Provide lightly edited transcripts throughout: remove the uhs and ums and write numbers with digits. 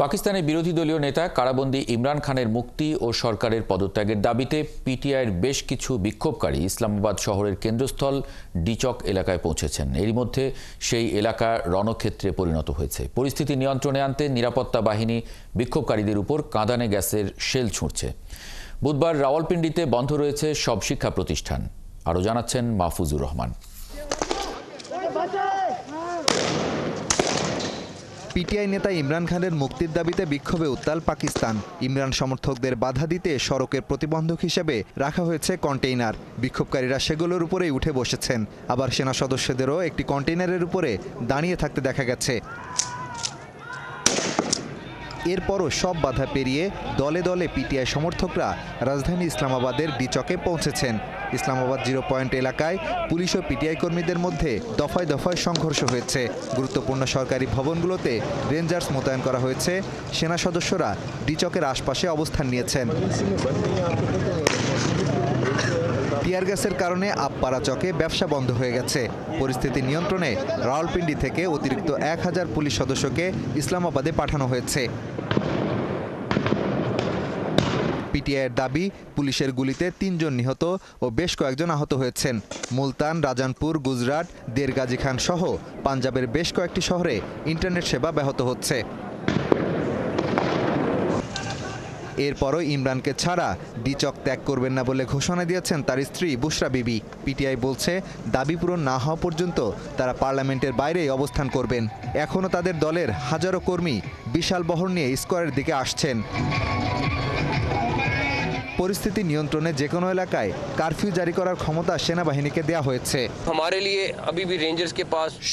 পাকিস্তানের বিরোধী দলীয় নেতা কারাবন্দী ইমরান খানের মুক্তি ও সরকারের পদত্যাগের দাবিতে পিটিআইয়ের বেশ কিছু বিক্ষোভকারী ইসলামাবাদ শহরের কেন্দ্রস্থল ডিচক এলাকায় পৌঁছেছেন। এরই মধ্যে সেই এলাকা রণক্ষেত্রে পরিণত হয়েছে। পরিস্থিতি নিয়ন্ত্রণে আনতে নিরাপত্তা বাহিনী বিক্ষোভকারীদের উপর কাঁদানে গ্যাসের শেল ছুঁড়ছে। বুধবার রাওয়ালপিন্ডিতে বন্ধ রয়েছে সব শিক্ষা প্রতিষ্ঠান। আরও জানাচ্ছেন মাহফুজুর রহমান। পিটিআই নেতা ইমরান খানের মুক্তির দাবিতে বিক্ষোভে উত্তাল পাকিস্তান। ইমরান সমর্থকদের বাধা দিতে সড়কের প্রতিবন্ধক হিসেবে রাখা হয়েছে কন্টেইনার। বিক্ষোভকারীরা সেগুলোর উপরেই উঠে বসেছেন। আবার সেনা সদস্যদেরও একটি কন্টেইনারের উপরে দাঁড়িয়ে থাকতে দেখা গেছে। এরপরও সব বাধা পেরিয়ে দলে দলে পিটিআই সমর্থকরা রাজধানী ইসলামাবাদের ডিচকে পৌঁছেছেন। ইসলামাবাদ 0 পয়েন্ট এলাকায় পুলিশ ও পিটিআই কর্মীদের মধ্যে দফায় দফায় সংঘর্ষ হয়েছে। গুরুত্বপূর্ণ সরকারি ভবনগুলোতে রেঞ্জার্স মোতায়েন করা হয়েছে। সেনা সদস্যরা ডিচকের আশপাশে অবস্থান নিয়েছেন। টিয়ার গ্যাসের কারণে আপপাড়া চকে ব্যবসা বন্ধ হয়ে গেছে। পরিস্থিতি নিয়ন্ত্রণে রাওয়ালপিন্ডি থেকে অতিরিক্ত 1000 পুলিশ সদস্যকে ইসলামাবাদে পাঠানো হয়েছে। পিটিআইয়ের দাবি, পুলিশের গুলিতে 3 জন নিহত ও বেশ কয়েকজন আহত হয়েছেন। মুলতান, রাজানপুর, গুজরাট, দের গাজী খান সহ পাঞ্জাবের বেশ কয়েকটি শহরে ইন্টারনেট সেবা ব্যাহত হচ্ছে। এরপরও ইমরানকে ছাড়া ডিচক ত্যাগ করবেন না বলে ঘোষণা দিয়েছেন তার স্ত্রী বুশরা বিবি। পিটিআই বলছে, দাবি পূরণ না হওয়া পর্যন্ত তারা পার্লামেন্টের বাইরেই অবস্থান করবেন। এখনও তাদের দলের হাজারো কর্মী বিশাল বহর নিয়ে স্কোয়ারের দিকে আসছেন। পরিস্থিতি নিয়ন্ত্রণে যে কোনো এলাকায় কারফিউ জারি করার ক্ষমতা সেনাবাহিনীকে দেয়া হয়েছে।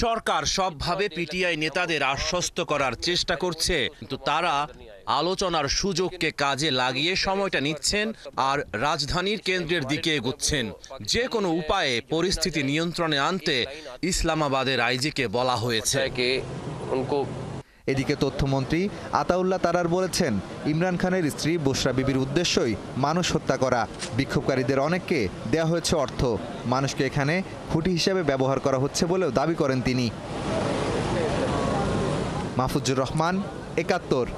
সরকার সবভাবে পিটিআই নেতাদের আশ্বস্ত করার চেষ্টা করছে, কিন্তু তারা আলোচনার সুযোগকে কাজে লাগিয়ে সময়টা নিচ্ছেন আর রাজধানীর কেন্দ্রের দিকে এগুচ্ছেন। যে কোনো উপায়ে পরিস্থিতি নিয়ন্ত্রণে আনতে ইসলামাবাদের আইজিকে বলা হয়েছে। এদিকে তথ্যমন্ত্রী আতাউল্লাহ তারার বলেছেন, ইমরান খানের স্ত্রী বুশরা বিবির উদ্দেশ্যই মানুষ হত্যা করা। বিক্ষোভকারীদের অনেককে দেয়া হয়েছে অর্থ। মানুষকে এখানে খুঁটি হিসেবে ব্যবহার করা হচ্ছে বলেও দাবি করেন তিনি। মাহফুজুর রহমান, ৭১।